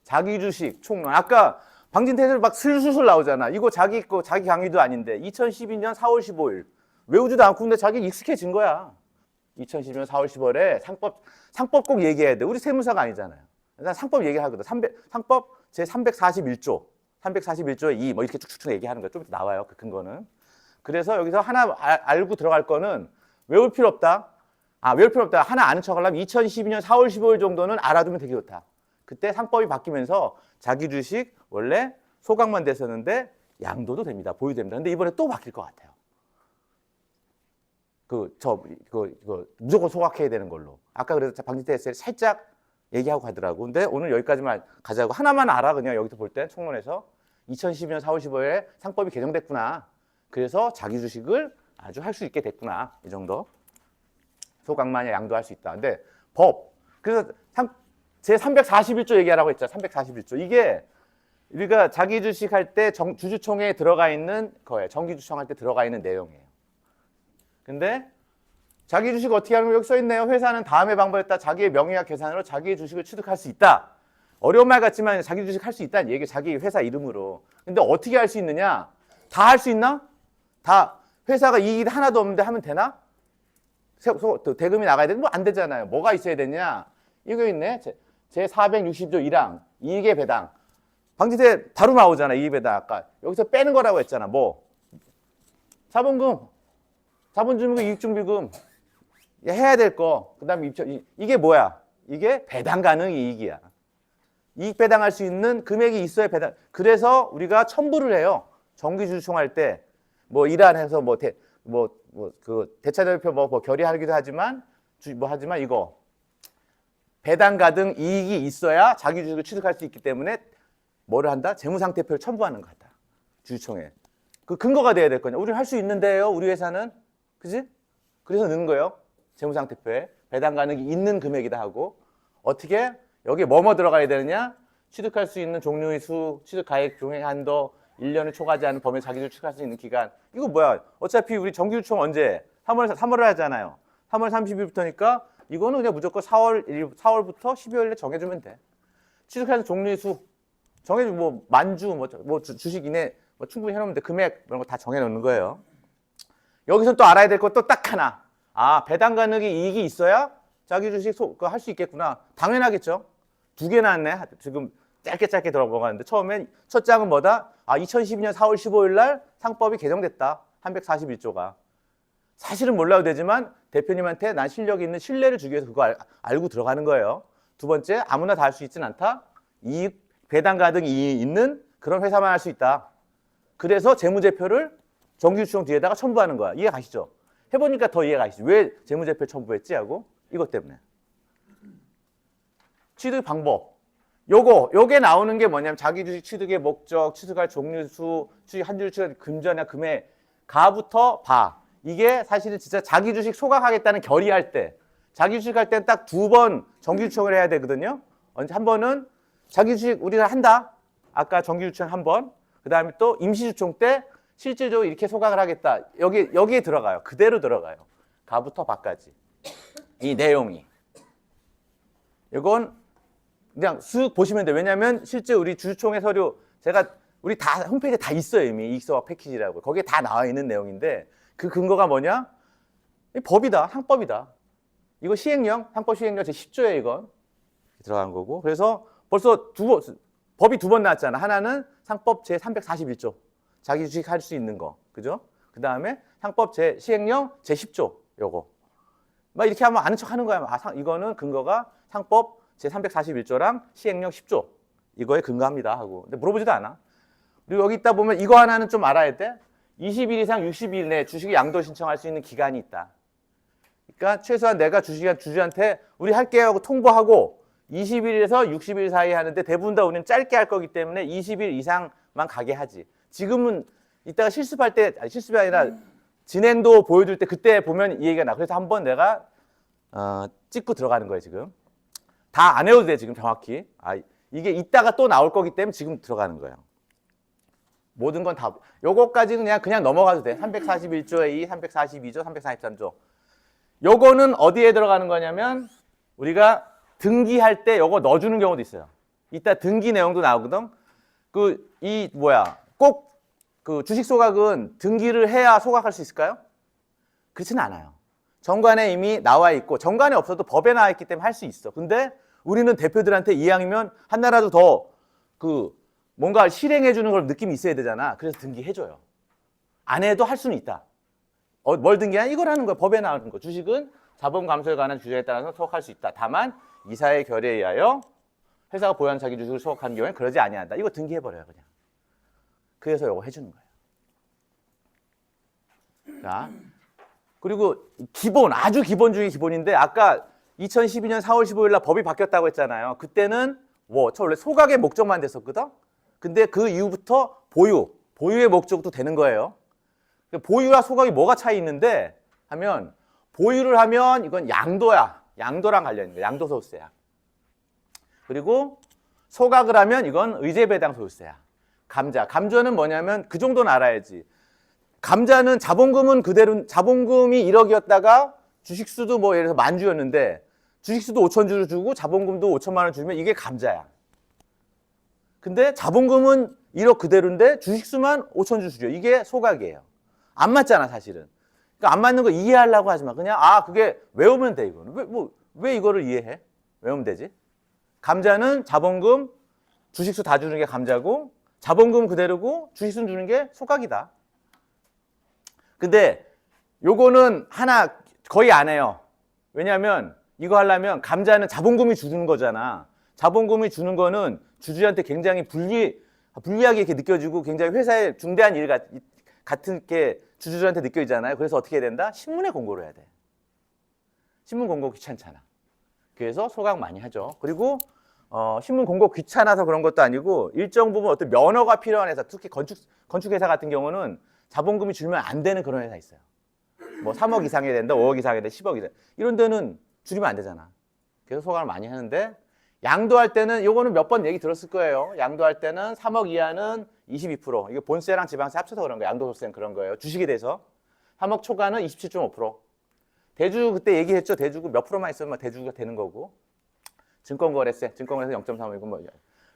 자기 주식 총론. 아까 방진태에서 막 슬슬슬 나오잖아. 이거 자기 강의도 아닌데 2012년 4월 15일 외우지도 않고 근데 자기 익숙해진 거야. 2012년 4월 15일에 상법 꼭 얘기해야 돼. 우리 세무사가 아니잖아요. 일단 상법 얘기하거든. 상법 제 341조에 2 뭐 이렇게 쭉쭉쭉 얘기하는 거야. 좀 이따 나와요. 그 근거는. 그래서 여기서 하나 알고 들어갈 거는 외울 필요 없다. 외울 필요 없다. 하나 아는 척 하려면 2012년 4월 15일 정도는 알아두면 되게 좋다. 그때 상법이 바뀌면서 자기 주식 원래 소각만 됐었는데 양도도 됩니다. 보유됩니다. 근데 이번에 또 바뀔 것 같아요. 무조건 소각해야 되는 걸로. 아까 그래서 방진태 에세이를 살짝 얘기하고 가더라고. 근데 오늘 여기까지만 가자고. 하나만 알아. 그냥 여기서 볼 때 총론에서 2012년 4월 15일에 상법이 개정됐구나. 그래서 자기 주식을 아주 할 수 있게 됐구나. 이 정도. 소각만이 양도할 수 있다. 근데 그래서 제 341조 얘기하라고 했죠. 341조. 이게 우리가 자기 주식 할 때 주주총회에 들어가 있는 거예요. 정기주총 할 때 들어가 있는 내용이에요. 근데 자기 주식 어떻게 하는 거 여기 써 있네요. 회사는 다음의 방법에 따라 자기의 명의와 계산으로 자기의 주식을 취득할 수 있다. 어려운 말 같지만 자기 주식 할 수 있다는 얘기, 자기 회사 이름으로. 근데 어떻게 할 수 있느냐? 다 할 수 있나? 다 회사가 이익이 하나도 없는데 하면 되나? 대금이 나가야 되는 뭐 안 되잖아요. 뭐가 있어야 되냐? 이거 있네. 제 460조 1항 이익의 배당. 방지태 바로 나오잖아. 이익의 배당. 아까 여기서 빼는 거라고 했잖아. 뭐 자본금, 자본주의금, 이익준비금 해야 될 거. 그다음에 이게 뭐야? 이게 배당 가능 이익이야. 이익 배당할 수 있는 금액이 있어야 배당. 그래서 우리가 첨부를 해요. 정기주총 할 때 뭐 일환해서 그 대차대표 뭐 결의하기도 하지만 하지만 이거 배당 가능 이익이 있어야 자기 주식을 취득할 수 있기 때문에 뭐를 한다? 재무상태표를 첨부하는 거다. 주주총회. 그 근거가 돼야 될 거냐? 우리 할 수 있는데요. 우리 회사는. 그지? 그래서 넣는 거예요. 재무상태표에. 배당 가능이 있는 금액이다 하고. 어떻게? 여기에 뭐뭐 들어가야 되느냐? 취득할 수 있는 종류의 수, 취득 가액 종행 한도, 1년을 초과하지 않은 범위에 자기 주식 취득할 수 있는 기간. 이거 뭐야? 어차피 우리 정기주총 언제? 3월에 하잖아요. 3월 30일부터니까 이거는 그냥 무조건 4월부터 12월에 정해주면 돼. 취득하는 종류의 수. 정해주면 만주, 주식 이내 충분히 해놓으면 돼. 금액 이런 거 다 정해놓는 거예요. 여기서 또 알아야 될 것도 딱 하나. 배당 가능이 이익이 있어야 자기 주식 할 수 있겠구나. 당연하겠죠. 두 개 나왔네. 지금 짧게 들어보가는데 처음엔 첫 장은 뭐다? 2012년 4월 15일 날 상법이 개정됐다. 341조가. 사실은 몰라도 되지만 대표님한테 난 실력이 있는 신뢰를 주기 위해서 그거 알고 들어가는 거예요. 두 번째, 아무나 다 할 수 있진 않다. 이익 배당 가능이 있는 그런 회사만 할 수 있다. 그래서 재무제표를 정기주총 뒤에다가 첨부하는 거야. 이해 가시죠? 해보니까 더 이해 가시죠? 왜 재무제표 첨부했지 하고? 이것 때문에. 취득 방법. 요게 나오는 게 뭐냐면 자기 주식 취득의 목적, 취득할 종류수, 한 줄 취득 금전이나 금액, 가부터 봐. 이게 사실은 진짜 자기 주식 소각하겠다는 결의할 때, 자기 주식 할 때는 딱 2번 정기주총을 해야 되거든요. 한 번은 자기 주식 우리가 한다. 아까 정기주총 한 번. 그 다음에 또 임시주총 때 실질적으로 이렇게 소각을 하겠다. 여기에 들어가요. 그대로 들어가요. 가부터 바까지. 이 내용이. 이건 그냥 쓱 보시면 돼요. 왜냐하면 실제 우리 주주총회 서류 우리 다 홈페이지에 다 있어요. 이미 이익소각 패키지라고. 거기에 다 나와 있는 내용인데 그 근거가 뭐냐? 법이다. 상법이다. 이거 시행령, 상법 시행령 제10조에 이건 들어간 거고. 그래서 벌써 법이 2번 나왔잖아. 하나는 상법 제341조. 자기 주식 할 수 있는 거. 그죠? 그 다음에 상법 시행령 제10조. 요거. 막 이렇게 하면 아는 척 하는 거야. 이거는 근거가 상법 제341조랑 시행령 10조. 이거에 근거합니다 하고. 근데 물어보지도 않아. 그리고 여기 있다 보면 이거 하나는 좀 알아야 돼. 20일 이상 60일 내에 주식 양도 신청할 수 있는 기간이 있다. 그러니까 최소한 내가 주주한테 우리 할게요 하고 통보하고 20일에서 60일 사이에 하는데 대부분 다 우리는 짧게 할 거기 때문에 20일 이상만 가게 하지. 지금은 이따가 실습할 때, 실습이 아니라 진행도 보여줄 때 그때 보면 이 얘기가 나. 그래서 한번 내가 찍고 들어가는 거예요 지금. 다 안 해도 돼 지금 정확히. 이게 이따가 또 나올 거기 때문에 지금 들어가는 거예요. 모든 건 다. 요거까지는 그냥 넘어가도 돼. 341조에 2, 342조, 343조. 요거는 어디에 들어가는 거냐면 우리가 등기할 때 요거 넣어주는 경우도 있어요. 이따 등기 내용도 나오거든. 꼭 그 주식 소각은 등기를 해야 소각할 수 있을까요? 그렇지는 않아요. 정관에 이미 나와 있고 정관에 없어도 법에 나와 있기 때문에 할 수 있어. 근데 우리는 대표들한테 이왕이면 하나라도 더 뭔가 실행해 주는 걸 느낌이 있어야 되잖아. 그래서 등기해 줘요. 안 해도 할 수는 있다. 뭘 등기하냐? 이걸 하는 거야. 법에 나오는 거. 주식은 자본 감소에 관한 규정에 따라서 소각할 수 있다. 다만 이사의 결의에 의하여 회사가 보유한 자기 주식을 소각하는 경우에 그러지 아니한다. 이거 등기해 버려요, 그냥. 그래서 이거 해주는 거예요. 자, 그리고 아주 기본 중에 기본인데 아까 2012년 4월 15일 날 법이 바뀌었다고 했잖아요. 그때는 저 원래 소각의 목적만 됐었거든. 근데 그 이후부터 보유의 목적도 되는 거예요. 보유와 소각이 뭐가 차이 있는데 하면 보유를 하면 이건 양도야. 양도랑 관련 있는 거야. 양도소득세야. 그리고 소각을 하면 이건 의제배당소득세야. 감자는 뭐냐면 그 정도는 알아야지. 감자는 자본금은 그대로 자본금이 1억이었다가 주식수도 뭐 예를 들어서 10,000주였는데 주식수도 5,000주를 주고 자본금도 5천만 원 주면 이게 감자야. 근데 자본금은 1억 그대로인데 주식수만 5,000주 주죠. 이게 소각이에요. 안 맞잖아, 사실은. 그러니까 안 맞는 거 이해하려고 하지 마. 그냥 그게 외우면 돼, 이거는. 왜 이거를 이해해? 외우면 되지. 감자는 자본금, 주식수 다 주는 게 감자고 자본금 그대로고 주식수 주는 게 소각이다. 근데 요거는 하나 거의 안 해요. 왜냐하면 이거 하려면 감자는 자본금이 주는 거잖아. 자본금이 주는 거는 주주한테 굉장히 불리하게 이렇게 느껴지고 굉장히 회사의 중대한 일 같은 게 주주들한테 느껴지잖아요. 그래서 어떻게 해야 된다? 신문에 공고를 해야 돼. 신문 공고 귀찮잖아. 그래서 소각 많이 하죠. 그리고 신문 공고 귀찮아서 그런 것도 아니고 일정 부분 어떤 면허가 필요한 회사, 특히 건축회사 같은 경우는 자본금이 줄면 안 되는 그런 회사 있어요. 뭐 3억 이상이 된다, 5억 이상이 된다, 10억 이상. 이런 데는 줄이면 안 되잖아. 그래서 소각을 많이 하는데 양도할 때는 요거는 몇 번 얘기 들었을 거예요. 양도할 때는 3억 이하는 22%. 이게 본세랑 지방세 합쳐서 그런 거예요. 양도소득세는 그런 거예요. 주식에 대해서. 3억 초과는 27.5%. 대주 그때 얘기했죠. 대주고 몇 프로만 있으면 대주가 되는 거고. 증권거래세 0.35이고 뭐.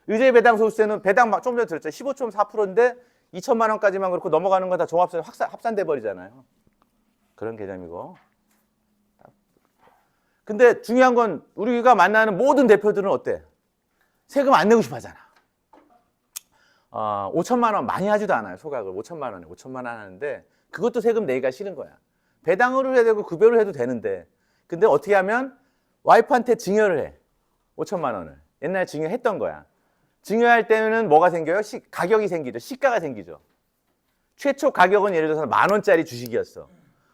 의제배당소득세는 배당 좀 전에 들었죠. 15.4%인데 2천만 원까지만 그렇고 넘어가는 건 다 종합세 합산돼 버리잖아요. 그런 개념이고. 근데 중요한 건 우리가 만나는 모든 대표들은 어때? 세금 안 내고 싶어 하잖아. 5천만 원 많이 하지도 않아요. 소각을 5천만 원에 5천만 원 하는데 그것도 세금 내기가 싫은 거야. 배당으로 해야 되고 급여로 해도 되는데 근데 어떻게 하면 와이프한테 증여를 해. 5천만 원을. 옛날에 증여했던 거야. 증여할 때는 뭐가 생겨요? 가격이 생기죠. 시가가 생기죠. 최초 가격은 예를 들어서 10,000원짜리 주식이었어.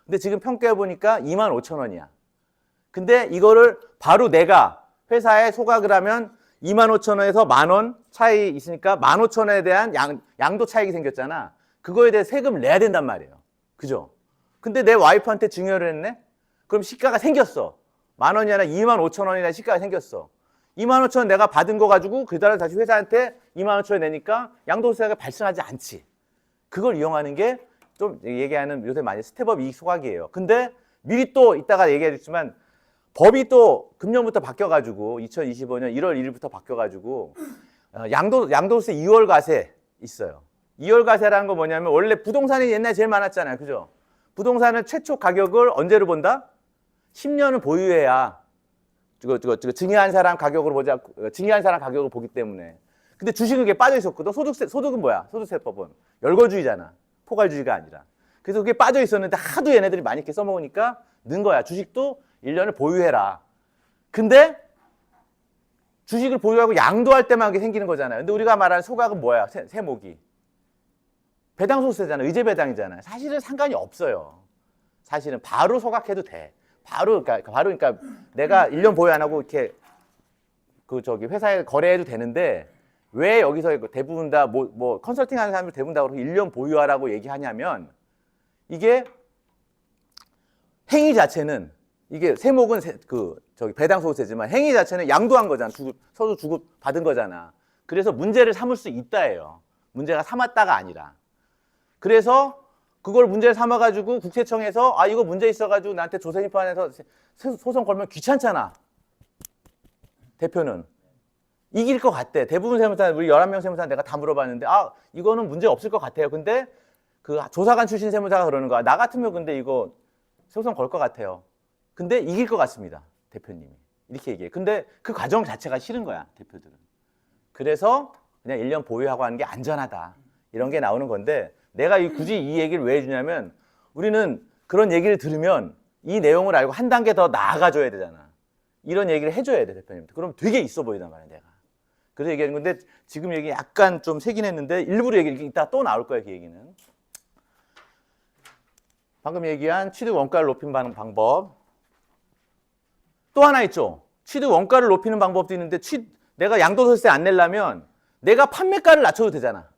근데 지금 평가해보니까 25,000원이야. 근데 이거를 바로 내가 회사에 소각을 하면 25,000원에서 10,000원 차이 있으니까 15,000원에 대한 양도 차익이 생겼잖아. 그거에 대해 세금을 내야 된단 말이에요. 그죠? 근데 내 와이프한테 증여를 했네? 그럼 시가가 생겼어. 10,000원이 아니라 25,000원이나 시가가 생겼어. 25,000원 내가 받은 거 가지고 그 달에 다시 회사한테 25,000원 내니까 양도세가 발생하지 않지. 그걸 이용하는 게 좀 얘기하는 요새 많이 스텝업 이익 소각이에요. 근데 미리 또 이따가 얘기하겠지만 법이 또 금년부터 바뀌어가지고 2025년 1월 1일부터 바뀌어가지고 양도세 2월 과세 있어요. 2월 과세라는 거 뭐냐면 원래 부동산이 옛날에 제일 많았잖아요. 그죠? 부동산은 최초 가격을 언제로 본다? 10년을 보유해야 증여한 사람 가격으로 보자. 증여한 사람 가격을 보기 때문에. 근데 주식은 그게 빠져 있었거든. 소득은 뭐야? 소득세법은 열거주의잖아. 포괄주의가 아니라. 그래서 그게 빠져 있었는데 하도 얘네들이 많이 이렇게 써먹으니까 는 거야. 주식도 1년을 보유해라. 근데 주식을 보유하고 양도할 때만 그게 생기는 거잖아요. 근데 우리가 말하는 소각은 뭐야? 세목이. 배당소득세잖아. 의제배당이잖아요. 사실은 상관이 없어요. 사실은 바로 소각해도 돼. 그러니까 내가 1년 보유 안 하고 이렇게 회사에 거래해도 되는데 왜 여기서 대부분 다 컨설팅 하는 사람들 대부분 다 그렇게 1년 보유하라고 얘기하냐면 이게 행위 자체는 이게 세목은 배당소득세지만 행위 자체는 양도한 거잖아. 서로 주고 받은 거잖아. 그래서 문제를 삼을 수 있다예요. 문제가 삼았다가 아니라. 그래서 그걸 문제를 삼아가지고 국세청에서 이거 문제 있어가지고 나한테 조세심판에서 소송 걸면 귀찮잖아. 대표는. 이길 것 같대. 대부분 세무사, 우리 11명 세무사 내가 다 물어봤는데, 아, 이거는 문제 없을 것 같아요. 근데 그 조사관 출신 세무사가 그러는 거야. 나 같으면 근데 이거 소송 걸 것 같아요. 근데 이길 것 같습니다. 대표님이. 이렇게 얘기해. 근데 그 과정 자체가 싫은 거야, 대표들은. 그래서 그냥 1년 보유하고 하는 게 안전하다. 이런 게 나오는 건데, 내가 굳이 이 얘기를 왜 해주냐면, 우리는 그런 얘기를 들으면 이 내용을 알고 한 단계 더 나아가줘야 되잖아. 이런 얘기를 해줘야 돼, 대표님한테. 그럼 되게 있어 보이단 말이야, 내가. 그래서 얘기하는 건데, 지금 얘기 약간 좀 세긴 했는데, 일부러 얘기, 이따 또 나올 거야, 그 얘기는. 방금 얘기한 취득 원가를 높이는 방법. 또 하나 있죠. 취득 원가를 높이는 방법도 있는데, 내가 양도소득세 안 내려면 내가 판매가를 낮춰도 되잖아.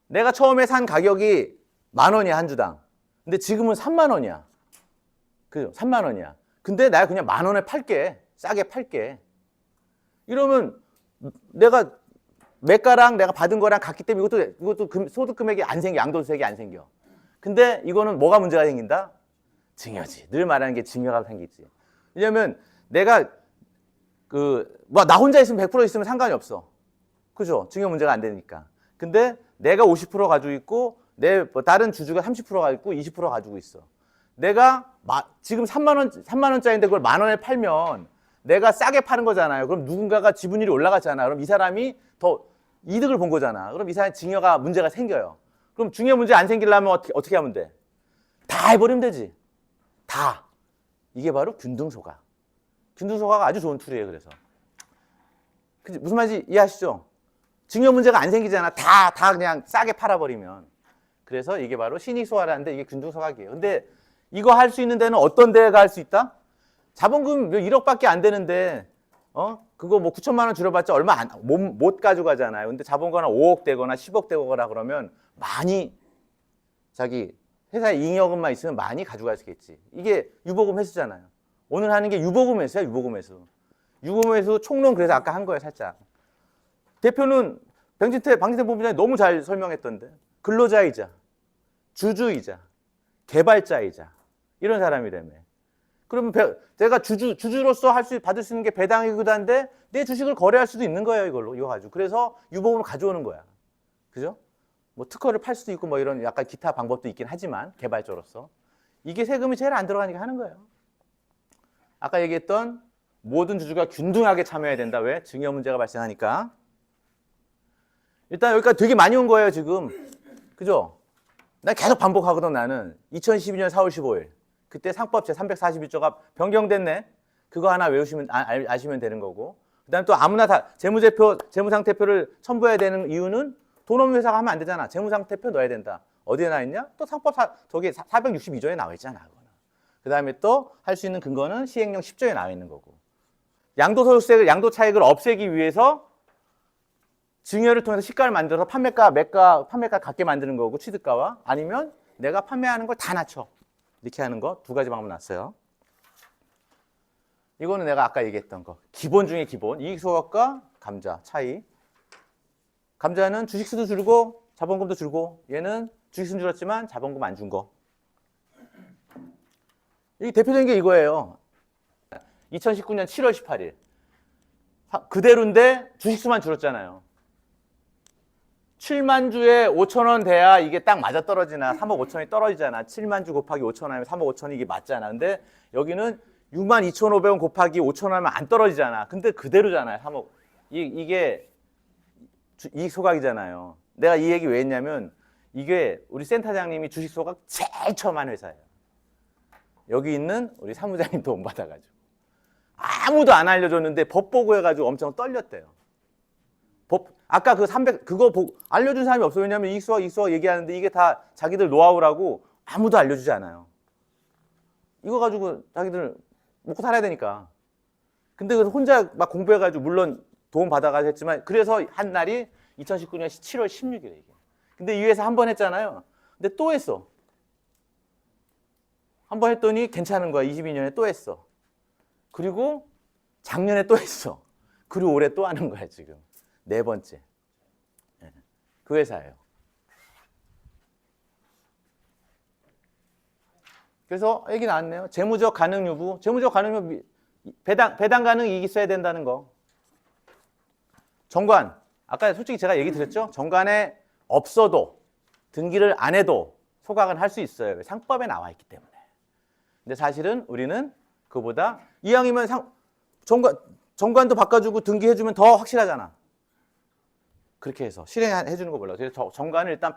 내가 처음에 산 가격이 10,000원이야, 한 주당. 근데 지금은 30,000원이야. 그죠? 30,000원이야. 근데 내가 그냥 10,000원에 팔게. 싸게 팔게. 이러면 내가 매가랑 내가 받은 거랑 같기 때문에 이것도 소득 금액이 안 생겨. 양도소득이 안 생겨. 근데 이거는 뭐가 문제가 생긴다? 증여지. 늘 말하는 게 증여가 생기지. 왜냐면 내가 나 혼자 있으면 100% 있으면 상관이 없어. 그죠? 증여 문제가 안 되니까. 근데 내가 50% 가지고 있고 다른 주주가 30% 가지고 있고 20% 가지고 있어. 내가 지금 3만 원짜리인데 그걸 10,000원에 팔면 내가 싸게 파는 거잖아요. 그럼 누군가가 지분율이 올라갔잖아. 그럼 이 사람이 더 이득을 본 거잖아. 그럼 이 사람의 증여가 문제가 생겨요. 그럼 증여 문제 안 생기려면 어떻게 하면 돼? 다 해버리면 되지. 다. 이게 바로 균등소각. 균등소각가 아주 좋은 툴이에요. 그래서 무슨 말인지 이해하시죠? 증여 문제가 안 생기잖아. 다 그냥 싸게 팔아버리면. 그래서 이게 바로 신익소각이라는데 이게 균등소각이에요. 근데 이거 할 수 있는 데는 어떤 데가 할 수 있다? 자본금 1억밖에 안 되는데 그거 뭐 9천만 원 줄여봤자 얼마 못 가져가잖아요. 근데 자본금 5억 되거나 10억 되거나 그러면 많이 자기 회사에 잉여금만 있으면 많이 가져갈 수 있겠지. 이게 유보금 회수잖아요. 오늘 하는 게 유보금 회수야, 유보금 회수. 유보금 회수 총론 그래서 아까 한 거예요, 살짝. 대표는 방진태 본부장이 너무 잘 설명했던데. 근로자이자, 주주이자, 개발자이자 이런 사람이라며. 그러면 제가 주주로서 받을 수 있는 게 배당이기도 한데 내 주식을 거래할 수도 있는 거예요, 이거 가지고. 그래서 유보금을 가져오는 거야. 그죠? 뭐 특허를 팔 수도 있고 뭐 이런 약간 기타 방법도 있긴 하지만 개발자로서 이게 세금이 제일 안 들어가니까 하는 거예요. 아까 얘기했던 모든 주주가 균등하게 참여해야 된다. 왜? 증여 문제가 발생하니까. 일단 여기까지 되게 많이 온 거예요, 지금. 그죠? 난 계속 반복하거든, 나는. 2012년 4월 15일. 그때 상법 제341조가 변경됐네. 그거 하나 외우시면 아시면 되는 거고. 그다음에 또 아무나 다 재무상태표를 첨부해야 되는 이유는 돈 없는 회사가 하면 안 되잖아. 재무상태표 넣어야 된다. 어디에 나와 있냐? 또 상법 저기 462조에 나와 있잖아. 그다음에 또 할 수 있는 근거는 시행령 10조에 나와 있는 거고. 양도소득세 양도 차익을 없애기 위해서 증여를 통해서 시가를 만들어서 판매가 같게 만드는 거고, 취득가와. 아니면 내가 판매하는 걸 다 낮춰. 이렇게 하는 거 두 가지 방법 났어요. 이거는 내가 아까 얘기했던 거. 기본 중에 기본. 이익소각과 감자 차이. 감자는 주식수도 줄고 자본금도 줄고, 얘는 주식수는 줄었지만 자본금 안 준 거. 이게 대표적인 게 이거예요. 2019년 7월 18일. 그대로인데 주식수만 줄었잖아요. 7만 주에 5천 원 돼야 이게 딱 맞아 떨어지나. 3억 5천이 떨어지잖아. 7만 주 곱하기 5천 원 하면 3억 5천이 이게 맞잖아. 근데 여기는 6만 2,500원 곱하기 5천 원 하면 안 떨어지잖아. 근데 그대로잖아요. 3억. 이게 이익 소각이잖아요. 내가 이 얘기 왜 했냐면 이게 우리 센터장님이 주식 소각 제일 처음 한 회사예요. 여기 있는 우리 사무장님 도움 받아가지고. 아무도 안 알려줬는데 법 보고 해가지고 엄청 떨렸대요. 아까 그거 알려준 사람이 없어요. 왜냐면 이익소각 얘기하는데 이게 다 자기들 노하우라고 아무도 알려주지 않아요. 이거 가지고 자기들 먹고 살아야 되니까. 근데 혼자 막 공부해가지고 물론 도움 받아가지고 했지만, 그래서 한 날이 2019년 7월 16일에 이게. 근데 이 회사 한 번 했잖아요. 근데 또 했어. 한 번 했더니 괜찮은 거야. 22년에 또 했어. 그리고 작년에 또 했어. 그리고 올해 또 하는 거야, 지금. 4번째. 그 회사예요. 그래서 얘기 나왔네요. 재무적 가능 여부. 재무적 가능 여부, 배당 가능 이익이 있어야 된다는 거. 정관. 아까 솔직히 제가 얘기 드렸죠? 정관에 없어도 등기를 안 해도 소각은 할 수 있어요. 상법에 나와 있기 때문에. 근데 사실은 우리는 그보다 이왕이면 정관도 바꿔주고 등기해주면 더 확실하잖아. 그렇게 해서 실행해주는 거 몰라. 그래서 정관을 일단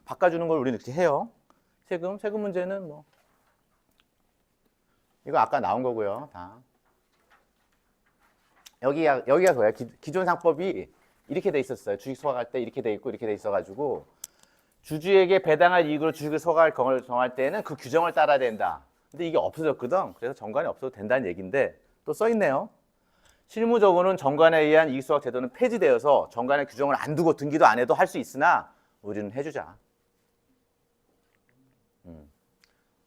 바꿔주는 걸 우리는 이렇게 해요. 세금 문제는 뭐 이거 아까 나온 거고요. 다. 여기가 그거야. 기존 상법이 이렇게 돼 있었어요. 주식 소각할 때 이렇게 돼 있고 이렇게 돼 있어가지고 주주에게 배당할 이익으로 주식을 소각할 경우를 정할 때는 그 규정을 따라야 된다. 근데 이게 없어졌거든. 그래서 정관이 없어도 된다는 얘기인데 또 써 있네요. 실무적으로는 정관에 의한 이익소각 제도는 폐지되어서 정관의 규정을 안 두고 등기도 안 해도 할 수 있으나 우리는 해주자.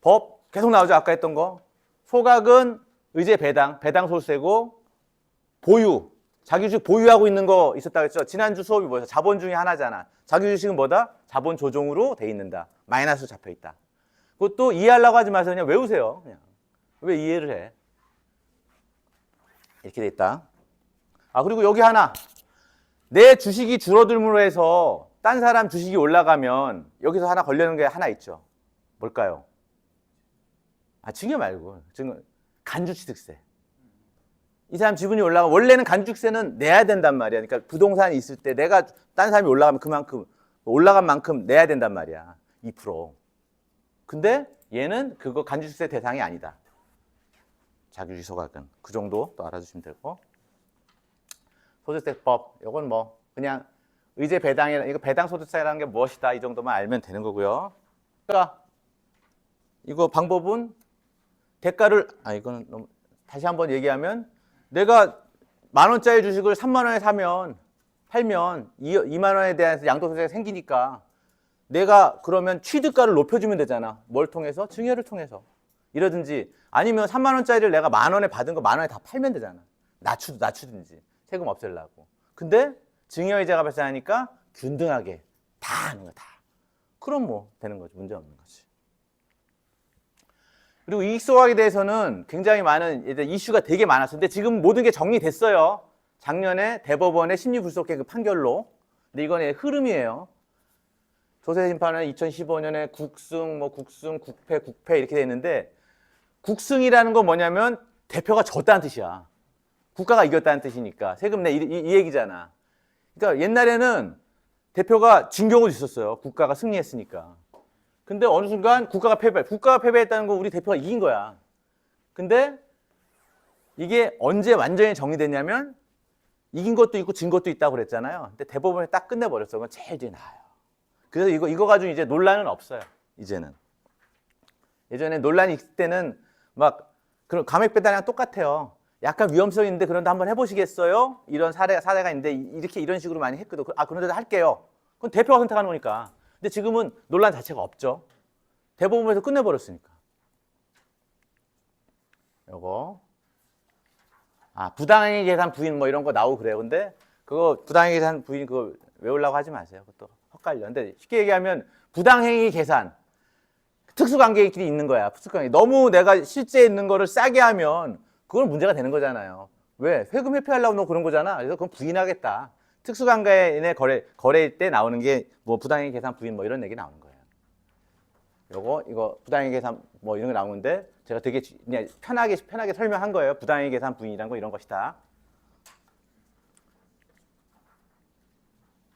법 계속 나오죠. 아까 했던 거. 소각은 의제 배당 소득세고 보유, 자기 주식 보유하고 있는 거 있었다고 했죠. 지난주 수업이 뭐였어? 자본 중에 하나잖아. 자기 주식은 뭐다? 자본 조종으로 돼 있는다. 마이너스로 잡혀 있다. 그것도 이해하려고 하지 마세요. 그냥 외우세요. 그냥. 왜 이해를 해? 이렇게 돼 있다. 아, 그리고 여기 하나. 내 주식이 줄어들므로 해서 딴 사람 주식이 올라가면 여기서 하나 걸리는 게 하나 있죠. 뭘까요? 아, 증여 말고. 간주취득세. 이 사람 지분이 올라가면 원래는 간주취득세는 내야 된단 말이야. 그러니까 부동산이 있을 때 내가 딴 사람이 올라가면 그만큼 올라간 만큼 내야 된단 말이야. 2%. 근데 얘는 그거 간주취득세 대상이 아니다. 자기주식 소각은 그 정도 또 알아주시면 되고. 소득세법 이건 뭐 그냥 의제 배당이 이거 배당 소득세라는 게 무엇이다 이 정도만 알면 되는 거고요. 그러니까 이거 방법은 대가를 이거는 너무 다시 한번 얘기하면 내가 10,000원짜리 주식을 30,000원에 팔면 20,000원에 대해서 양도소득세가 생기니까 내가 그러면 취득가를 높여주면 되잖아. 뭘 통해서? 증여를 통해서. 이러든지 아니면 30,000원짜리를 내가 10,000원에 받은 거 10,000원에 다 팔면 되잖아. 낮추든지 세금 없애려고. 근데 증여이자가 발생하니까 균등하게 다 하는 거야. 다. 그럼 뭐 되는 거지. 문제 없는 거지. 그리고 이익소각에 대해서는 굉장히 많은 이슈가 되게 많았어요. 근데 지금 모든 게 정리됐어요. 작년에 대법원의 심리불속계 그 판결로. 근데 이건 흐름이에요. 조세심판은 2015년에 국승, 국패 이렇게 돼 있는데 국승이라는 건 뭐냐면 대표가 졌다는 뜻이야. 국가가 이겼다는 뜻이니까 세금 내 이 얘기잖아. 그러니까 옛날에는 대표가 진 경우도 있었어요. 국가가 승리했으니까. 근데 어느 순간 국가가 패배했다는 거 우리 대표가 이긴 거야. 근데 이게 언제 완전히 정리됐냐면 이긴 것도 있고 진 것도 있다고 그랬잖아요. 근데 대법원에 딱 끝내버렸어. 그건 제일 뒤에 나아요. 그래서 이거 가지고 이제 논란은 없어요. 이제는. 예전에 논란이 있을 때는 막 그런 감액 배당이랑 똑같아요. 약간 위험성이 있는데 그런데 한번 해보시겠어요? 이런 사례가 있는데 이런 식으로 많이 했거든. 그런데도 할게요. 그건 대표가 선택하는 거니까. 근데 지금은 논란 자체가 없죠. 대법원에서 끝내버렸으니까. 요거. 부당행위 계산 부인 뭐 이런 거 나오고 그래요. 근데 그거 부당행위 계산 부인 그거 외우려고 하지 마세요. 그것도 헛갈려. 근데 쉽게 얘기하면 부당행위 계산. 특수관계끼리 있는 거야. 특수관계. 너무 내가 실제 있는 거를 싸게 하면 그건 문제가 되는 거잖아요. 왜? 세금 회피하려고 너 그런 거잖아. 그래서 그건 부인하겠다. 특수관계인의 거래일 때 나오는 게 뭐 부당행위 계산 부인 뭐 이런 얘기 나오는 거예요. 이거 부당행위 계산 뭐 이런 거 나오는데 제가 되게 그냥 편하게 설명한 거예요. 부당행위 계산 부인이란 거 이런 것이다.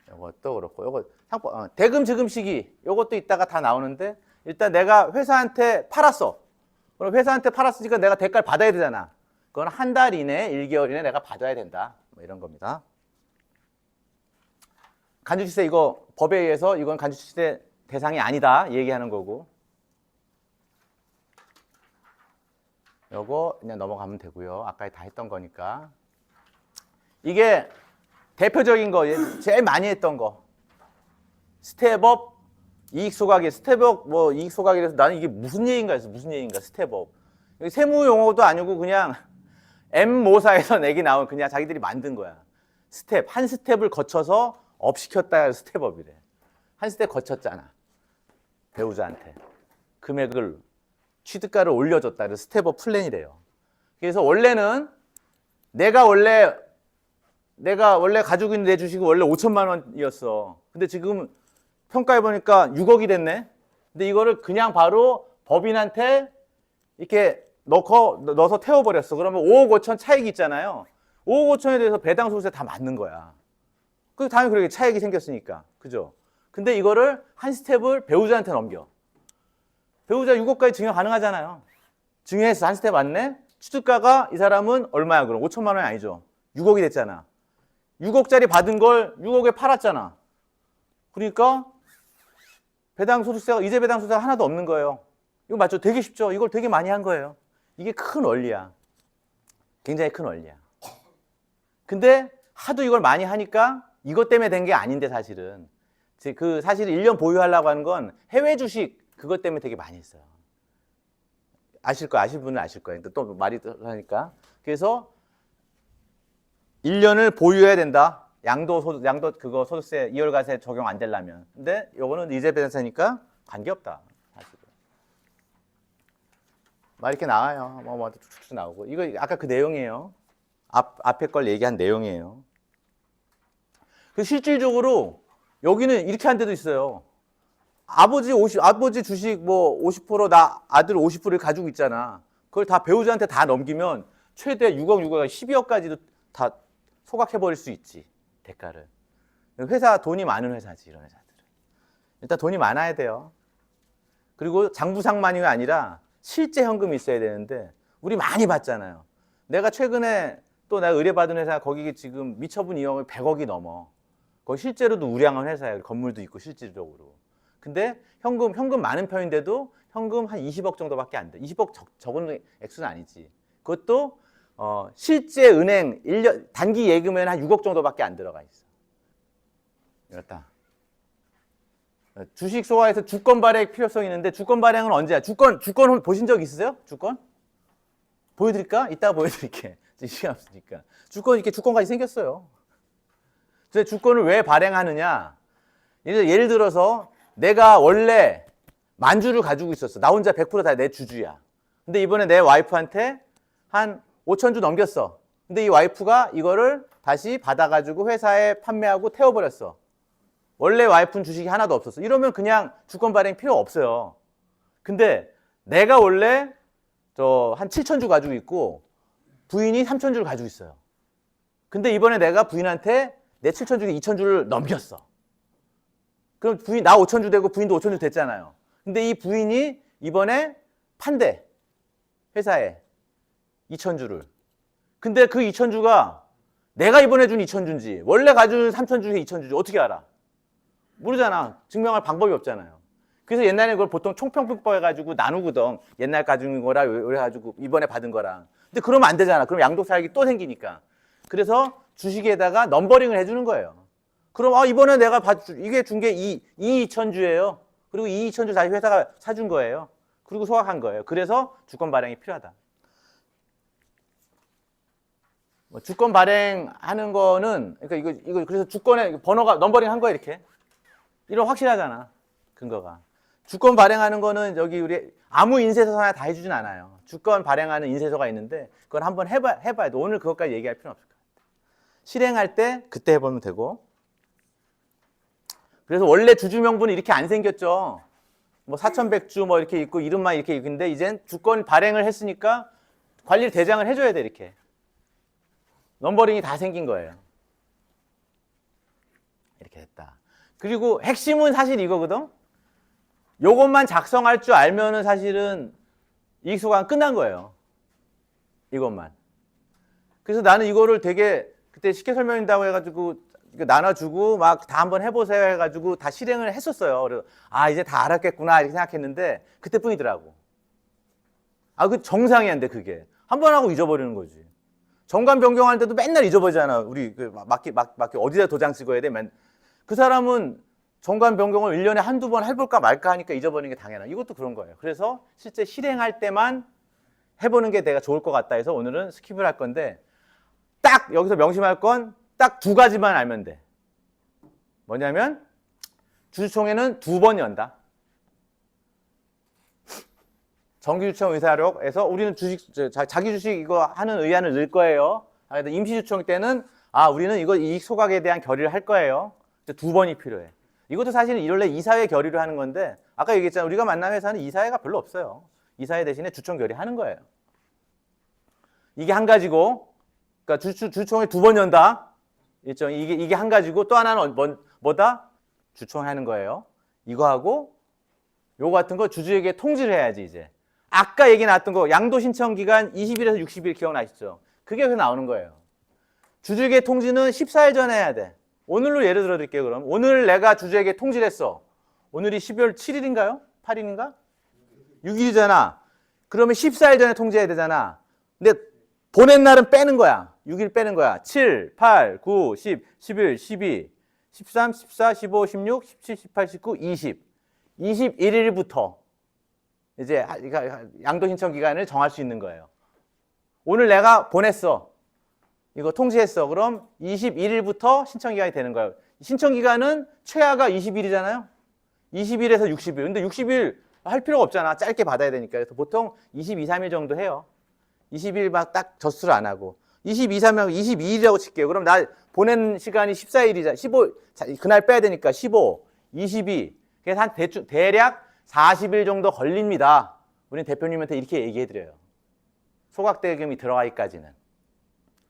이것도 그렇고 요거 상법 대금 지급 시기 요것도 이따가 다 나오는데 일단 내가 회사한테 팔았어. 그럼 회사한테 팔았으니까 내가 대가를 받아야 되잖아. 그건 한 달 이내, 1개월 이내 내가 받아야 된다. 뭐 이런 겁니다. 간주시세 이거 법에 의해서 이건 간주시세 대상이 아니다 얘기하는 거고. 요거 그냥 넘어가면 되고요. 아까 다 했던 거니까. 이게 대표적인 거 제일 많이 했던 거. 스텝업 이익소각이 스텝업 뭐 이익소각이라서 나는 이게 무슨 얘기인가 해서 무슨 얘기인가 스텝업. 세무 용어도 아니고 그냥 M모사에서 내기 나온 그냥 자기들이 만든 거야. 한 스텝을 거쳐서 업 시켰다 해서 스텝업이래. 한 스텝 거쳤잖아. 배우자한테. 금액을 취득가를 올려줬다. 그래서 스텝업 플랜이래요. 그래서 원래는 내가 원래 내가 원래 가지고 있는 내 주식이 원래 5천만 원이었어. 근데 지금 평가해 보니까 6억이 됐네. 근데 이거를 그냥 바로 법인한테 이렇게 넣어서 태워버렸어. 그러면 5억 5천 차익이 있잖아요. 5억 5천에 대해서 배당 소득세 다 맞는 거야. 그 당연히 그렇게 차익이 생겼으니까. 그죠? 근데 이거를 한 스텝을 배우자한테 넘겨. 배우자 6억까지 증여 가능하잖아요. 증여해서 한 스텝 맞네? 취득가가 이 사람은 얼마야 그럼? 5천만 원이 아니죠. 6억이 됐잖아. 6억짜리 받은 걸 6억에 팔았잖아. 그러니까 배당 소득세가 이제 배당 소득세가 하나도 없는 거예요. 이거 맞죠? 되게 쉽죠? 이걸 되게 많이 한 거예요. 이게 큰 원리야. 굉장히 큰 원리야. 근데 하도 이걸 많이 하니까 이것 때문에 된 게 아닌데 사실은. 그 사실 1년 보유하려고 하는 건 해외 주식 그것 때문에 되게 많이 했어요. 아실 분은 아실 거예요. 또 말이 하니까. 그래서 1년을 보유해야 된다. 양도 그거 소득세 이월과세 적용 안 되려면. 근데 요거는 이제 배당세니까 관계없다. 사실은. 막 이렇게 나와요. 뭐 툭툭 나오고. 이거 아까 그 내용이에요. 앞에 걸 얘기한 내용이에요. 그 실질적으로 여기는 이렇게 한 데도 있어요. 아버지 주식 뭐 50%, 나 아들 50%를 가지고 있잖아. 그걸 다 배우자한테 다 넘기면 최대 6억, 6억, 12억까지도 다 소각해버릴 수 있지. 대가를. 회사 돈이 많은 회사지, 이런 회사들은. 일단 돈이 많아야 돼요. 그리고 장부상만이 아니라 실제 현금이 있어야 되는데 우리 많이 받잖아요. 내가 최근에 또 내가 의뢰받은 회사 거기 지금 미처분 이용이 100억이 넘어. 거기 실제로도 우량한 회사예요. 건물도 있고 실질적으로. 근데 현금 많은 편인데도 현금 한 20억 정도밖에 안 돼. 20억 적은 액수는 아니지. 그것도 실제 은행 1년 단기 예금에는 한 6억 정도밖에 안 들어가 있어. 이렇다. 주식 소화에서 주권 발행 필요성이 있는데 주권 발행은 언제야? 주권 보신 적 있으세요? 주권? 보여드릴까? 이따가 보여드릴게. 시간 없으니까. 이렇게 주권까지 생겼어요. 근데 주권을 왜 발행하느냐? 예를 들어서 내가 원래 만주를 가지고 있었어. 나 혼자 100% 다 내 주주야. 근데 이번에 내 와이프한테 한 5천 주 넘겼어. 근데 이 와이프가 이거를 다시 받아가지고 회사에 판매하고 태워버렸어. 원래 와이프는 주식이 하나도 없었어. 이러면 그냥 주권 발행 필요 없어요. 근데 내가 원래 한 7천 주 가지고 있고 부인이 3천 주를 가지고 있어요. 근데 이번에 내가 부인한테 내 7천 주에 2천 주를 넘겼어. 그럼 나 5천 주 되고 부인도 5천 주 됐잖아요. 근데 이 부인이 이번에 판대. 회사에 2천 주를. 근데 그 2천 주가 내가 이번에 준 2천 주인지 원래 가지고 있는 3천 주에 2천 주인지 어떻게 알아? 모르잖아. 증명할 방법이 없잖아요. 그래서 옛날에 그걸 보통 총평평법 해가지고 나누거든. 옛날 가지고 거라 그래가지고 이번에 받은 거랑. 근데 그러면 안 되잖아. 그럼 양도사익이 또 생기니까. 그래서 주식에다가 넘버링을 해주는 거예요. 그럼 이번에 내가 이게 준 게 2,2천주예요. 그리고 2,2천주 다시 회사가 사준 거예요. 그리고 소각한 거예요. 그래서 주권 발행이 필요하다. 주권 발행하는 거는 그러니까 이거 그래서 주권에 번호가 넘버링 한 거야 이렇게. 이런 확실하잖아. 근거가. 주권 발행하는 거는 여기 우리 아무 인쇄소 하나 다 해주진 않아요. 주권 발행하는 인쇄소가 있는데 그걸 한번 해봐야 돼. 오늘 그것까지 얘기할 필요는 없을 것 같아. 실행할 때 그때 해보면 되고. 그래서 원래 주주 명부는 이렇게 안 생겼죠. 뭐 4,100주 뭐 이렇게 있고 이름만 이렇게 있는데 이젠 주권 발행을 했으니까 관리를 대장을 해줘야 돼 이렇게. 넘버링이 다 생긴 거예요. 이렇게 됐다. 그리고 핵심은 사실 이거거든. 요것만 작성할 줄 알면은 사실은 이익소감 끝난 거예요. 이것만. 그래서 나는 이거를 되게 그때 쉽게 설명한다고 해가지고 나눠주고 막 다 한번 해보세요 해가지고 다 실행을 했었어요. 그래서 이제 다 알았겠구나 이렇게 생각했는데 그때뿐이더라고. 그 정상이 안 돼 그게. 한 번 하고 잊어버리는 거지. 정관 변경할 때도 맨날 잊어버리잖아. 우리 맞게 어디다 도장 찍어야 돼? 그 사람은 정관 변경을 1년에 한두 번 해볼까 말까 하니까 잊어버리는 게 당연하다. 이것도 그런 거예요. 그래서 실제 실행할 때만 해보는 게 내가 좋을 것 같다 해서 오늘은 스킵을 할 건데 딱 여기서 명심할 건 딱 두 가지만 알면 돼. 뭐냐면 주주총회는 2번 연다. 정기주총 의사록에서 우리는 자기 주식 이거 하는 의안을 넣을 거예요. 임시주총 때는 아, 우리는 이거 이익 소각에 대한 결의를 할 거예요. 두 번이 필요해. 이것도 사실은 원래 이사회 결의를 하는 건데 아까 얘기했잖아. 우리가 만난 회사는 이사회가 별로 없어요. 이사회 대신에 주총 결의하는 거예요. 이게 한 가지고, 그러니까 주총에 두 번 연다. 일정 이게 한 가지고 또 하나는 뭐다? 주총 하는 거예요. 이거 하고 요거 같은 거 주주에게 통지를 해야지 이제. 아까 얘기 나왔던 거 양도 신청 기간 20일에서 60일 기억나시죠? 그게 여기서 나오는 거예요. 주주에게 통지는 14일 전에 해야 돼. 오늘로 예를 들어 드릴게요. 그럼 오늘 내가 주주에게 통지를 했어. 오늘이 12월 7일인가요? 8일인가? 6일이잖아. 그러면 14일 전에 통지해야 되잖아. 근데 보낸 날은 빼는 거야. 6일 빼는 거야. 7, 8, 9, 10, 11, 12, 13, 14, 15, 16, 17, 18, 19, 20. 21일부터 이제 양도 신청 기간을 정할 수 있는 거예요. 오늘 내가 보냈어. 이거 통지했어. 그럼 21일부터 신청 기간이 되는 거예요. 신청 기간은 최하가 20일이잖아요. 20일에서 60일. 근데 60일 할 필요가 없잖아. 짧게 받아야 되니까. 그래서 보통 22, 3일 정도 해요. 20일 막 딱 젖수를 안 하고. 22, 3일, 22일이라고 칠게요. 그럼 나 보낸 시간이 14일이잖아. 15, 그날 빼야 되니까 15, 22. 그래서 한 대략 40일 정도 걸립니다. 우리는 대표님한테 이렇게 얘기해드려요. 소각대금이 들어가기까지는.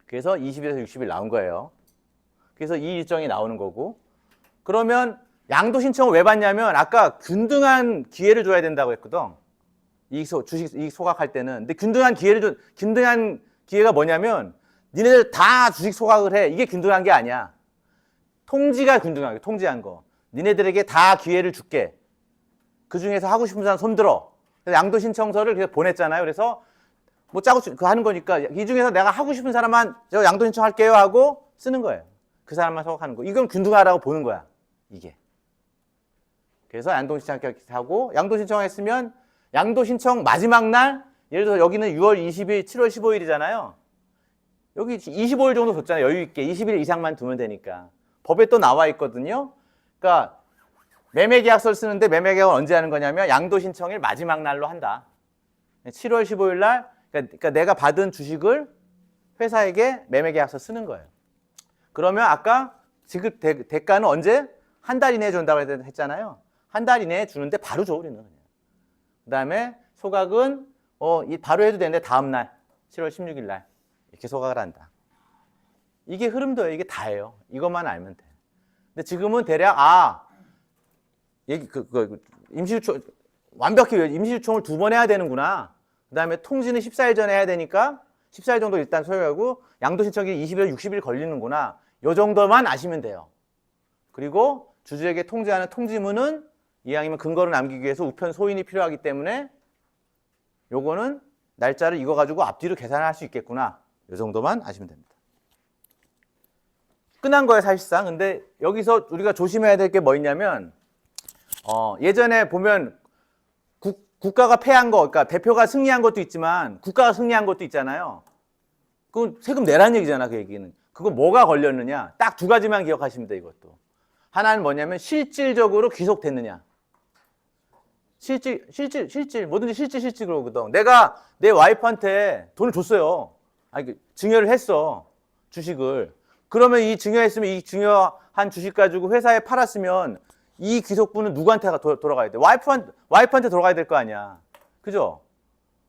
그래서 20일에서 60일 나온 거예요. 그래서 이 일정이 나오는 거고. 그러면 양도 신청을 왜 받냐면 아까 균등한 기회를 줘야 된다고 했거든. 주식 이익 소각할 때는. 근데 균등한 기회가 뭐냐면 니네들 다 주식 소각을 해. 이게 균등한 게 아니야. 통지가 균등한 게 통지한 거. 니네들에게 다 기회를 줄게. 그 중에서 하고 싶은 사람 손들어. 그래서 양도 신청서를 그래서 보냈잖아요. 그래서 뭐 짜고 그 하는 거니까 이 중에서 내가 하고 싶은 사람만 저 양도 신청할게요 하고 쓰는 거예요. 그 사람만 소각하는 거. 이건 균등하다고 보는 거야. 이게. 그래서 양도 신청하고 양도 신청했으면 양도 신청 마지막 날 예를 들어서 여기는 6월 20일, 7월 15일이잖아요. 여기 25일 정도 줬잖아요. 여유 있게 20일 이상만 두면 되니까. 법에 또 나와 있거든요. 그러니까 매매계약서를 쓰는데 매매계약은 언제 하는 거냐면 양도 신청일 마지막 날로 한다. 7월 15일 날 그러니까 내가 받은 주식을 회사에게 매매계약서 쓰는 거예요. 그러면 아까 지급 대가는 언제? 한 달 이내에 준다고 했잖아요. 한 달 이내에 주는데 바로 줘 우리는. 그 다음에 소각은 바로 해도 되는데 다음 날 7월 16일 날 이렇게 소각을 한다. 이게 흐름도예요. 이게 다예요. 이것만 알면 돼. 근데 지금은 대략 임시주총 완벽히 임시주총을 2번 해야 되는구나. 그 다음에 통지는 14일 전에 해야 되니까 14일 정도 일단 소요하고 양도 신청이 20일, 60일 걸리는구나. 요 정도만 아시면 돼요. 그리고 주주에게 통지하는 통지문은 이왕이면 근거를 남기기 위해서 우편 소인이 필요하기 때문에 요거는 날짜를 이거 가지고 앞뒤로 계산할 수 있겠구나. 요 정도만 아시면 됩니다. 끝난 거예요, 사실상. 근데 여기서 우리가 조심해야 될 게 뭐 있냐면 예전에 보면 국가가 패한 거, 그러니까 대표가 승리한 것도 있지만 국가가 승리한 것도 있잖아요. 그건 세금 내라는 얘기잖아, 그 얘기는. 그거 뭐가 걸렸느냐? 딱 두 가지만 기억하시면 돼, 이것도. 하나는 뭐냐면 실질적으로 귀속됐느냐. 실질, 뭐든지 실질 그러거든. 내가 내 와이프한테 돈을 줬어요. 증여를 했어. 주식을. 그러면 이 증여했으면 이 증여한 주식 가지고 회사에 팔았으면 이 귀속분은 누구한테 돌아가야 돼? 와이프한테 돌아가야 될 거 아니야. 그죠?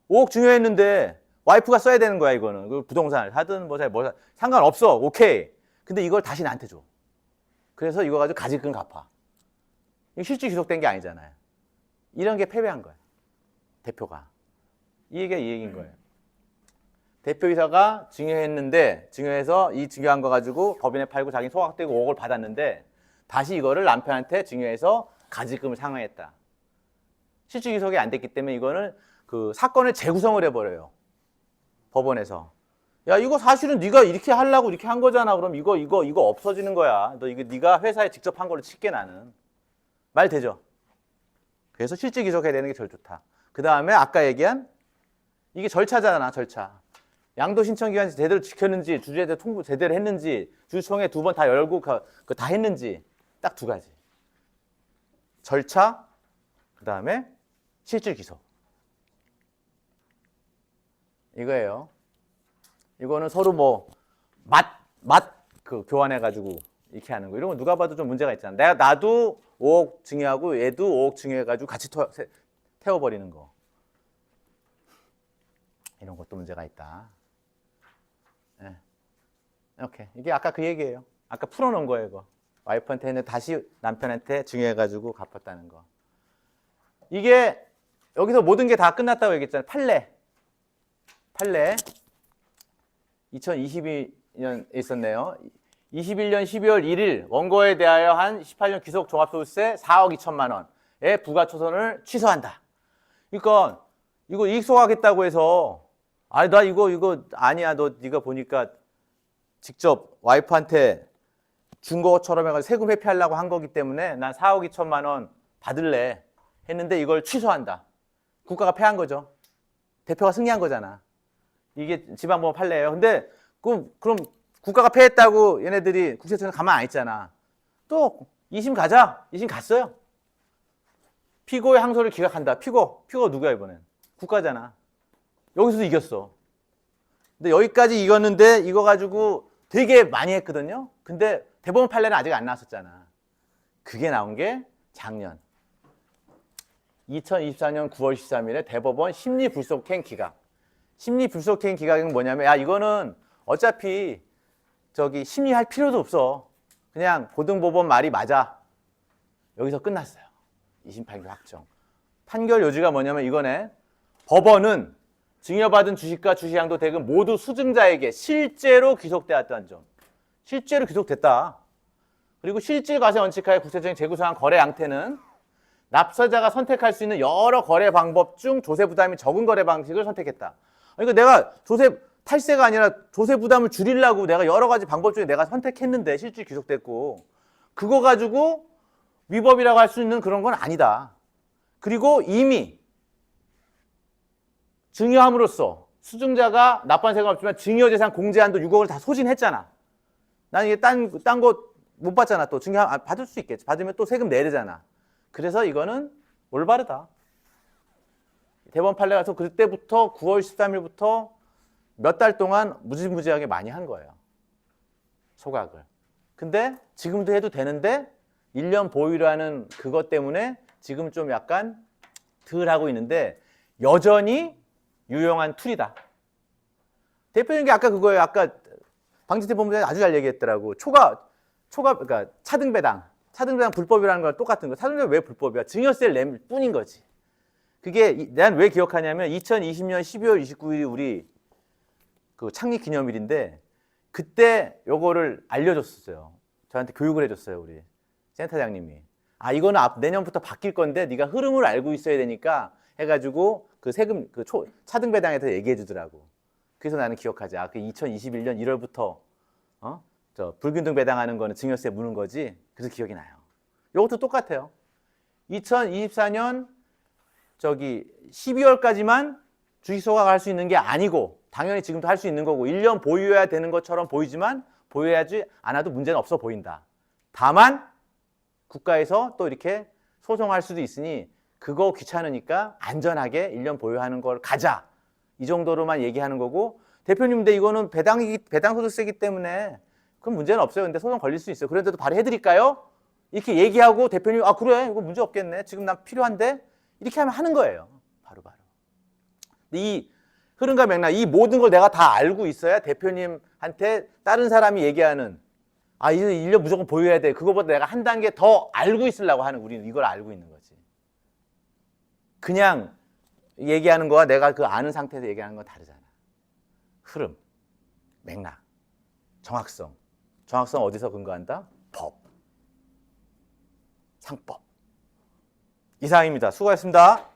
5억 증여했는데 와이프가 써야 되는 거야, 이거는. 그 부동산을 하든 뭐 상관없어. 오케이. 근데 이걸 다시 나한테 줘. 그래서 이거 가지고 가지금 갚아. 이거 실질 귀속된 게 아니잖아요. 이런 게 패배한 거야. 대표가. 이 얘기인 거예요. 대표이사가 증여했는데 증여해서 이 증여한 거 가지고 법인에 팔고 자기 소각되고 5억을 받았는데 다시 이거를 남편한테 증여해서 가지금을 상환했다. 실질 귀속이 안 됐기 때문에 이거는 그 사건을 재구성을 해버려요. 법원에서. 야, 이거 사실은 네가 이렇게 하려고 이렇게 한 거잖아. 그럼 이거 없어지는 거야. 너 이거 네가 회사에 직접 한 걸로 칠게 나는. 말 되죠? 그래서 실질 귀속해야 되는 게 제일 좋다. 그 다음에 아까 얘기한 이게 절차잖아, 절차. 양도 신청 기간 제대로 지켰는지, 주주한테 통보 제대로 했는지, 주주총회 2번 다 열고 그거 다 했는지 딱 두 가지. 절차, 그 다음에 실질 귀속. 이거예요. 이거는 서로 그 교환해가지고 이렇게 하는 거 이런 거 누가 봐도 좀 문제가 있잖아. 나도 5억 증여하고 얘도 5억 증여해가지고 같이 태워버리는 거 이런 것도 문제가 있다. 네. 이렇게 이게 아까 그 얘기예요. 아까 풀어놓은 거예요. 이거 와이프한테는 다시 남편한테 증여해가지고 갚았다는 거. 이게 여기서 모든 게 다 끝났다고 얘기했잖아요. 판례 2022년에 있었네요. 21년 12월 1일 원고에 대하여 한 18년 귀속 종합소득세 4억 2천만 원의 부가초선을 취소한다. 그러니까 이거 이익 소각했다고 해서 아니 나 이거 아니야. 너 네가 보니까 직접 와이프한테 준 것처럼 해가지고 세금 회피하려고 한 거기 때문에 난 4억 2천만 원 받을래 했는데 이걸 취소한다. 국가가 패한 거죠. 대표가 승리한 거잖아. 이게 지방법원 판례예요. 근데 그럼 국가가 패했다고 얘네들이 국세청에 가만 안 있잖아. 또 2심 가자. 2심 갔어요. 피고의 항소를 기각한다. 피고가 누구야 이번엔? 국가잖아. 여기서도 이겼어. 근데 여기까지 이겼는데 이거 가지고 되게 많이 했거든요. 근데 대법원 판례는 아직 안 나왔었잖아. 그게 나온 게 작년 2024년 9월 13일에 대법원 심리불속행 기각. 심리불속행 기각은 뭐냐면 야 이거는 어차피 저기 심리할 필요도 없어. 그냥 고등법원 말이 맞아. 여기서 끝났어요. 2심 판결 확정. 판결 요지가 뭐냐면 이거네. 법원은 증여받은 주식과 주식양도 대금 모두 수증자에게 실제로 귀속되었다는 점. 실제로 귀속됐다. 그리고 실질 과세 원칙하에 국세청이 재구성한 거래 양태는 납세자가 선택할 수 있는 여러 거래 방법 중 조세 부담이 적은 거래 방식을 선택했다. 그러니까 내가 조세 탈세가 아니라 조세 부담을 줄이려고 내가 여러 가지 방법 중에 내가 선택했는데 실질 귀속됐고 그거 가지고 위법이라고 할 수 있는 그런 건 아니다. 그리고 이미 증여함으로써 수증자가 납부한 세금은 없지만 증여재산 공제한도 6억을 다 소진했잖아. 난 이게 딴 거 못 받잖아. 또 증여함 받을 수 있겠지. 받으면 또 세금 내야 되잖아. 그래서 이거는 올바르다. 대법원 판례 가서 그때부터 9월 13일부터 몇 달 동안 무지무지하게 많이 한 거예요. 소각을. 근데 지금도 해도 되는데 1년 보유라는 그것 때문에 지금 좀 약간 덜 하고 있는데 여전히 유용한 툴이다. 대표적인 게 아까 그거예요. 아까 방지태 본부장이 아주 잘 얘기했더라고. 그러니까 차등배당 불법이라는 거랑 똑같은 거. 차등배당 왜 불법이야? 증여세를 낼 뿐인 거지. 그게 난 왜 기억하냐면 2020년 12월 29일이 우리 그 창립 기념일인데 그때 요거를 알려줬었어요. 저한테 교육을 해줬어요. 우리 센터장님이. 아 이거는 내년부터 바뀔 건데 네가 흐름을 알고 있어야 되니까 해가지고 그 세금 차등배당에 대해서 얘기해 주더라고. 그래서 나는 기억하지. 그 2021년 1월부터 저 불균등 배당하는 거는 증여세 무는 거지. 그래서 기억이 나요. 이것도 똑같아요. 2024년 저기 12월까지만 주식 소각할 수 있는 게 아니고 당연히 지금도 할 수 있는 거고 1년 보유해야 되는 것처럼 보이지만 보유하지 않아도 문제는 없어 보인다. 다만 국가에서 또 이렇게 소송할 수도 있으니 그거 귀찮으니까 안전하게 1년 보유하는 걸 가자. 이 정도로만 얘기하는 거고 대표님 근데 이거는 배당소득세이기 때문에 그럼 문제는 없어요. 근데 소송 걸릴 수 있어요. 그런데도 발의해드릴까요? 이렇게 얘기하고 대표님이 그래 이거 문제 없겠네. 지금 난 필요한데 이렇게 하는 거예요. 바로바로. 이 흐름과 맥락 이 모든 걸 내가 다 알고 있어야 대표님한테 다른 사람이 얘기하는 이제 1년 무조건 보유해야 돼. 그거보다 내가 한 단계 더 알고 있으려고 하는 우리는 이걸 알고 있는 거지. 그냥 얘기하는 거와 내가 그 아는 상태에서 얘기하는 건 다르잖아. 흐름, 맥락, 정확성. 정확성 어디서 근거한다? 법, 상법. 이상입니다. 수고하셨습니다.